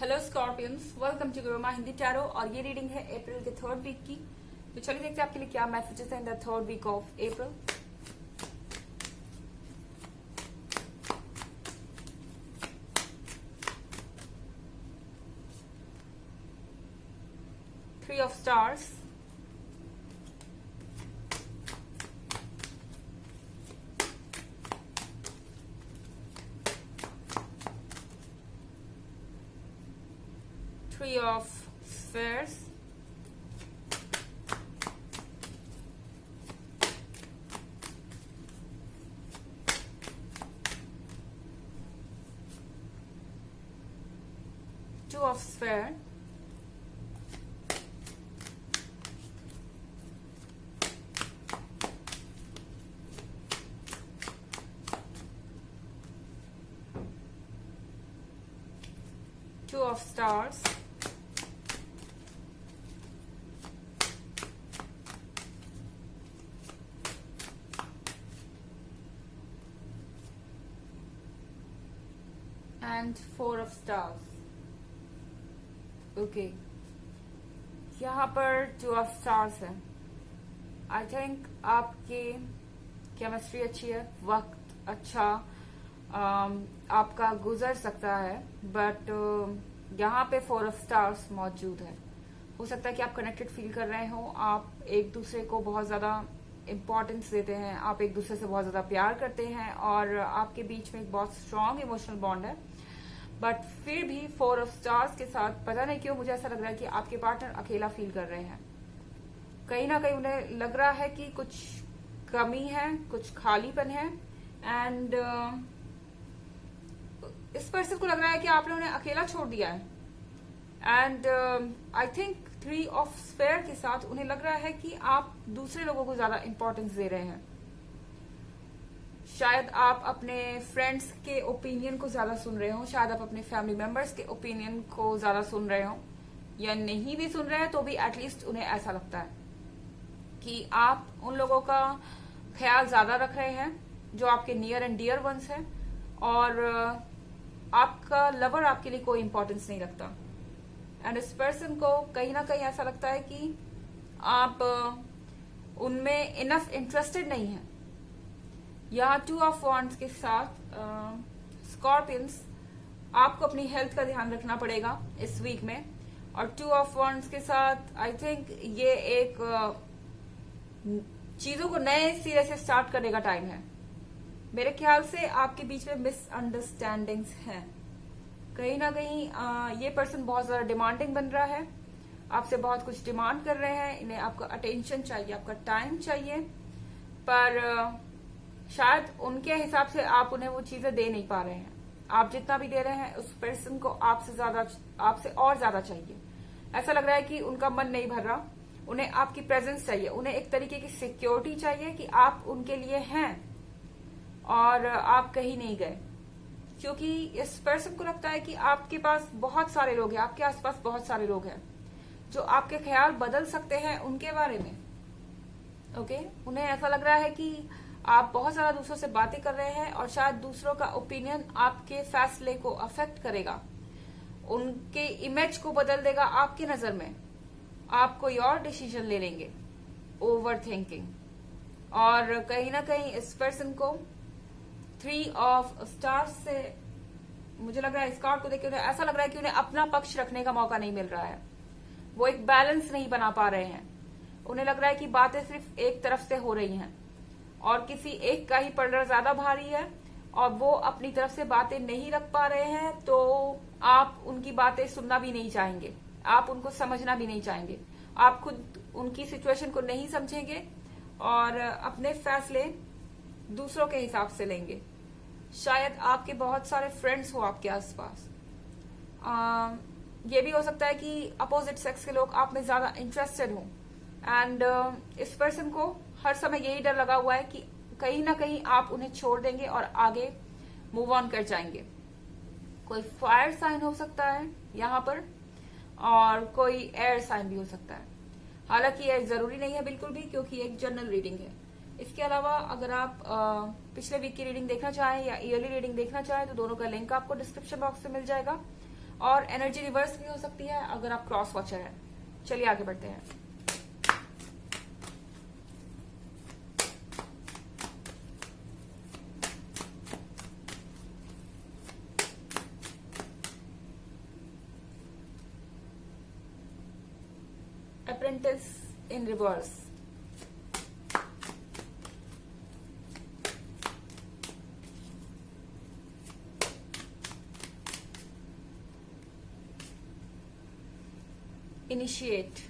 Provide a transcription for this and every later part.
Hello scorpions, welcome to Guruma Hindi tarot. और ये reading है अप्रैल के थर्ड वीक की। तो चलिए देखते हैं आपके लिए क्या मैसेजेस हैं in the third week of April. Three of stars, Three of Spheres, Two of Spheres, Two of Stars, and Four of Stars. Okay, यहाँ पर टू ऑफ स्टार्स है। आई थिंक आपकी केमिस्ट्री अच्छी है, वक्त अच्छा आपका गुजर सकता है, बट यहाँ पे फोर ऑफ स्टार्स मौजूद है। हो सकता है कि आप कनेक्टेड फील कर रहे हो, आप एक दूसरे को बहुत ज्यादा इम्पोर्टेंस देते हैं, आप एक दूसरे से बहुत ज्यादा प्यार करते हैं और आपके बीच में एक बहुत स्ट्रांग इमोशनल बॉन्ड है। बट फिर भी फोर ऑफ स्टार्स के साथ पता नहीं क्यों मुझे ऐसा लग रहा है कि आपके पार्टनर अकेला फील कर रहे हैं। कहीं ना कहीं उन्हें लग रहा है कि कुछ कमी है, कुछ खालीपन है, एंड इस पर्सन को लग रहा है कि आपने उन्हें अकेला छोड़ दिया है। And I think three of sphere के साथ उन्हें लग रहा है कि आप दूसरे लोगों को ज्यादा इंपॉर्टेंस दे रहे हैं। शायद आप अपने फ्रेंड्स के ओपिनियन को ज्यादा सुन रहे हो, शायद आप अपने फैमिली मेंबर्स के ओपिनियन को ज्यादा सुन रहे हो, या नहीं भी सुन रहे हैं तो भी एटलीस्ट उन्हें ऐसा लगता है कि आप उन लोगों का ख्याल ज्यादा रख रहे हैं जो आपके नियर एंड डियर वंस हैं, और आपका लवर आपके लिए कोई इंपॉर्टेंस नहीं रखता। एंड इस पर्सन को कहीं ना कहीं ऐसा लगता है कि आप उनमें इनफ इंटरेस्टेड नहीं है। यहाँ टू ऑफ वॉन्ड्स के साथ स्कॉर्पियंस आपको अपनी हेल्थ का ध्यान रखना पड़ेगा इस वीक में, और टू ऑफ वॉन्ड्स के साथ आई थिंक ये एक चीजों को नए सिरे से स्टार्ट करने का टाइम है। मेरे ख्याल से आपके बीच में मिसअंडरस्टैंडिंग्स हैं। कहीं ना कहीं ये पर्सन बहुत ज्यादा डिमांडिंग बन रहा है, आपसे बहुत कुछ डिमांड कर रहे हैं, इन्हें आपका अटेंशन चाहिए, आपका टाइम चाहिए, पर शायद उनके हिसाब से आप उन्हें वो चीजें दे नहीं पा रहे हैं। आप जितना भी दे रहे हैं उस पर्सन को आपसे और ज्यादा चाहिए। ऐसा लग रहा है कि उनका मन नहीं भर रहा, उन्हें आपकी प्रेजेंस चाहिए, उन्हें एक तरीके की सिक्योरिटी चाहिए कि आप उनके लिए हैं और आप कहीं नहीं गए। क्योंकि इस पर्सन को लगता है कि आपके पास बहुत सारे लोग हैं, आपके आसपास बहुत सारे लोग हैं जो आपके ख्याल बदल सकते हैं उनके बारे में। ओके, उन्हें ऐसा लग रहा है कि आप बहुत सारा दूसरों से बातें कर रहे हैं और शायद दूसरों का ओपिनियन आपके फैसले को अफेक्ट करेगा, उनके इमेज को बदल देगा आपकी नजर में। आप कोई और डिसीजन ले लेंगे, ओवर थिंकिंग। और कहीं ना कहीं इस पर्सन को थ्री ऑफ स्टार्स से मुझे लग रहा है, इस कार्ड को देखकर ऐसा लग रहा है कि उन्हें अपना पक्ष रखने का मौका नहीं मिल रहा है, वो एक बैलेंस नहीं बना पा रहे हैं। उन्हें लग रहा है कि बातें सिर्फ एक तरफ से हो रही हैं और किसी एक का ही पलड़ा ज्यादा भारी है और वो अपनी तरफ से बातें नहीं रख पा रहे हैं, तो आप उनकी बातें सुनना भी नहीं चाहेंगे, आप उनको समझना भी नहीं चाहेंगे, आप खुद उनकी सिचुएशन को नहीं समझेंगे और अपने फैसले दूसरों के हिसाब से लेंगे। शायद आपके बहुत सारे फ्रेंड्स हो आपके आसपास। ये भी हो सकता है कि अपोजिट सेक्स के लोग आप में ज्यादा इंटरेस्टेड हो, एंड इस पर्सन को हर समय यही डर लगा हुआ है कि कहीं ना कहीं आप उन्हें छोड़ देंगे और आगे मूव ऑन कर जाएंगे। कोई फायर साइन हो सकता है यहाँ पर और कोई एयर साइन भी हो सकता है। हालांकि ये जरूरी नहीं है बिल्कुल भी, क्योंकि एक जनरल रीडिंग है। इसके अलावा अगर आप पिछले वीक की रीडिंग देखना चाहें या ईयरली रीडिंग देखना चाहें तो दोनों का लिंक आपको डिस्क्रिप्शन बॉक्स में मिल जाएगा। और एनर्जी रिवर्स भी हो सकती है अगर आप क्रॉस वॉचर है। चलिए आगे बढ़ते हैं। Apprentice in reverse. Initiate.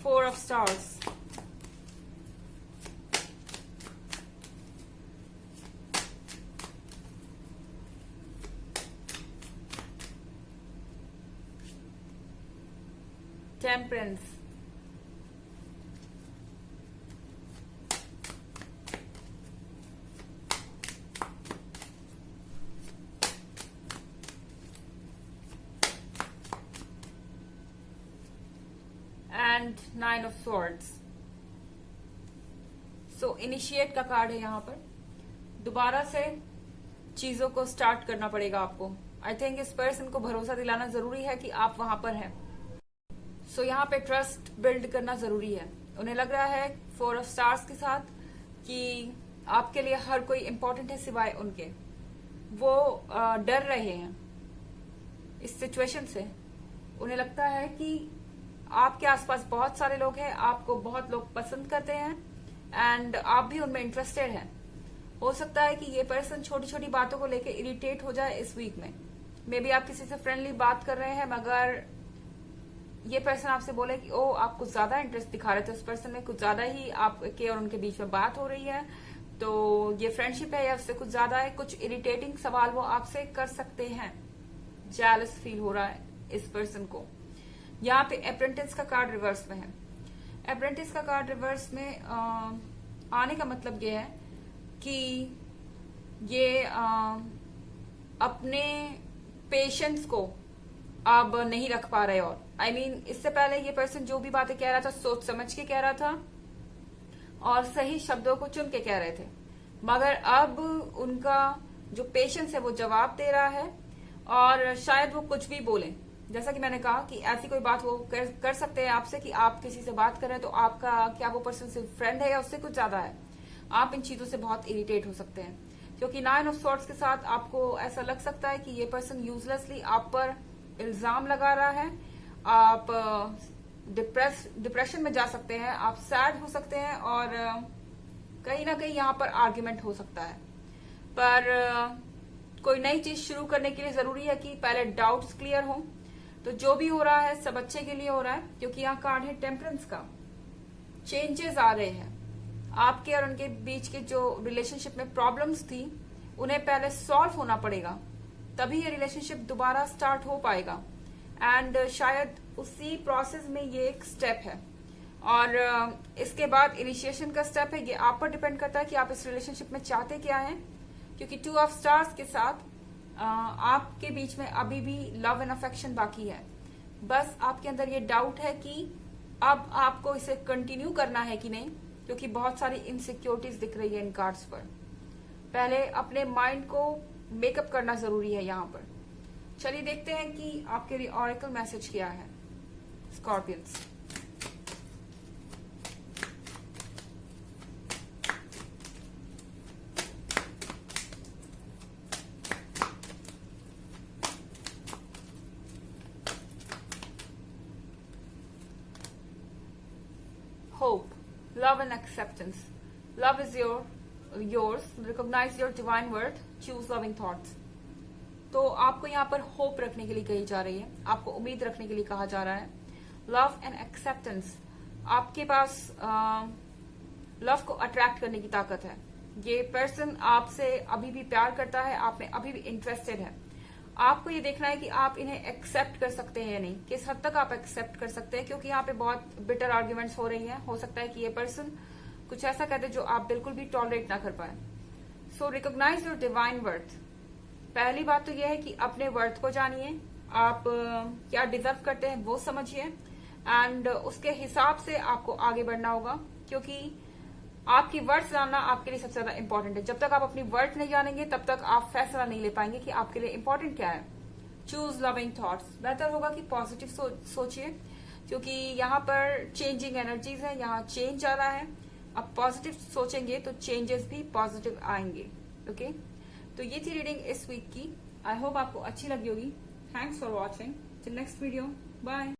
Four of Stars. Temperance. And 9 of Swords. So initiate का कार्ड है यहाँ पर। दोबारा से चीजों को स्टार्ट करना पड़ेगा आपको। आई थिंक इस पर्सन को भरोसा दिलाना जरूरी है कि आप वहां पर हैं। सो यहाँ पे ट्रस्ट बिल्ड करना जरूरी है। उन्हें लग रहा है 4 ऑफ Stars के साथ कि आपके लिए हर कोई इंपॉर्टेंट है सिवाय उनके। वो डर रहे हैं इस सिचुएशन से। उन्हें लगता है कि आपके आसपास बहुत सारे लोग हैं, आपको बहुत लोग पसंद करते हैं एंड आप भी उनमें इंटरेस्टेड हैं। हो सकता है कि ये पर्सन छोटी छोटी बातों को लेकर इरिटेट हो जाए इस वीक में। मे बी आप किसी से फ्रेंडली बात कर रहे हैं मगर ये पर्सन आपसे बोले कि ओ आप कुछ ज्यादा इंटरेस्ट दिखा रहे थे उस पर्सन में, कुछ ज्यादा ही आपके और उनके बीच में बात हो रही है, तो ये फ्रेंडशिप है या उससे कुछ ज्यादा है। कुछ इरिटेटिंग सवाल वो आपसे कर सकते हैं। जेलस फील हो रहा है इस पर्सन को। यहाँ पे अप्रेंटिस का कार्ड रिवर्स में है। अप्रेंटिस का कार्ड रिवर्स में आने का मतलब ये है कि ये अपने पेशेंस को अब नहीं रख पा रहे। और आई मीन इससे पहले ये पर्सन जो भी बातें कह रहा था सोच समझ के कह रहा था और सही शब्दों को चुन के कह रहे थे, मगर अब उनका जो पेशेंस है वो जवाब दे रहा है और शायद वो कुछ भी बोले। जैसा कि मैंने कहा कि ऐसी कोई बात वो कर सकते हैं आपसे कि आप किसी से बात करें तो आपका क्या वो पर्सन सिर्फ फ्रेंड है या उससे कुछ ज्यादा है। आप इन चीजों से बहुत इरिटेट हो सकते हैं क्योंकि 9 ऑफ Swords के साथ आपको ऐसा लग सकता है कि ये पर्सन यूजलेसली आप पर इल्जाम लगा रहा है। आप डिप्रेशन में जा सकते हैं, आप सैड हो सकते हैं और कहीं ना कहीं यहाँ पर आर्ग्यूमेंट हो सकता है। पर कोई नई चीज शुरू करने के लिए जरूरी है कि पहले डाउट्स क्लियर हों। तो जो भी हो रहा है सब अच्छे के लिए हो रहा है क्योंकि यहाँ कार्ड है टेम्परेंस का। चेंजेस आ रहे हैं। आपके और उनके बीच के जो रिलेशनशिप में प्रॉब्लम्स थी उन्हें पहले सॉल्व होना पड़ेगा, तभी ये रिलेशनशिप दोबारा स्टार्ट हो पाएगा। एंड शायद उसी प्रोसेस में ये एक स्टेप है और इसके बाद इनिशिएशन का स्टेप है। ये आप पर डिपेंड करता है कि आप इस रिलेशनशिप में चाहते क्या हैं, क्योंकि 2 ऑफ Stars के साथ आपके बीच में अभी भी लव एंड अफेक्शन बाकी है। बस आपके अंदर ये डाउट है कि अब आपको इसे कंटिन्यू करना है कि नहीं, क्योंकि बहुत सारी इनसिक्योरिटीज दिख रही है इन कार्ड्स पर। पहले अपने माइंड को मेकअप करना जरूरी है यहाँ पर। चलिए देखते हैं कि आपके लिए ऑरेकल मैसेज क्या है Scorpions. Hope, love and acceptance. Love is yours. Recognize your divine worth. Choose loving thoughts. तो आपको यहाँ पर होप रखने के लिए कही जा रही है, आपको उम्मीद रखने के लिए कहा जा रहा है। लव एंड एक्सेप्टेंस, आपके पास लव को अट्रैक्ट करने की ताकत है। ये पर्सन आपसे अभी भी प्यार करता है, आप में अभी भी इंटरेस्टेड है। आपको ये देखना है कि आप इन्हें एक्सेप्ट कर सकते हैं या नहीं, किस हद तक आप एक्सेप्ट कर सकते हैं, क्योंकि यहाँ पे बहुत बिटर आर्ग्यूमेंट्स हो रही हैं। हो सकता है कि ये पर्सन कुछ ऐसा कर दे जो आप बिल्कुल भी टॉलरेट ना कर पाए। सो रिकॉग्नाइज योर डिवाइन वर्थ। पहली बात तो यह है कि अपने वर्थ को जानिए, आप क्या डिजर्व करते हैं वो समझिए, एंड उसके हिसाब से आपको आगे बढ़ना होगा, क्योंकि आपकी वर्ड्स जानना आपके लिए सबसे ज्यादा इंपॉर्टेंट है। जब तक आप अपनी वर्ड्स नहीं जानेंगे तब तक आप फैसला नहीं ले पाएंगे कि आपके लिए इंपॉर्टेंट क्या है। Choose loving thoughts. बेहतर होगा कि पॉजिटिव सोचिए, क्योंकि यहाँ पर चेंजिंग एनर्जीज है, यहाँ चेंज आ रहा है। आप पॉजिटिव सोचेंगे तो चेंजेस भी पॉजिटिव आएंगे। ओके, तो ये थी रीडिंग इस वीक की। आई होप आपको अच्छी लगी होगी। Thanks for watching. Till next video, bye.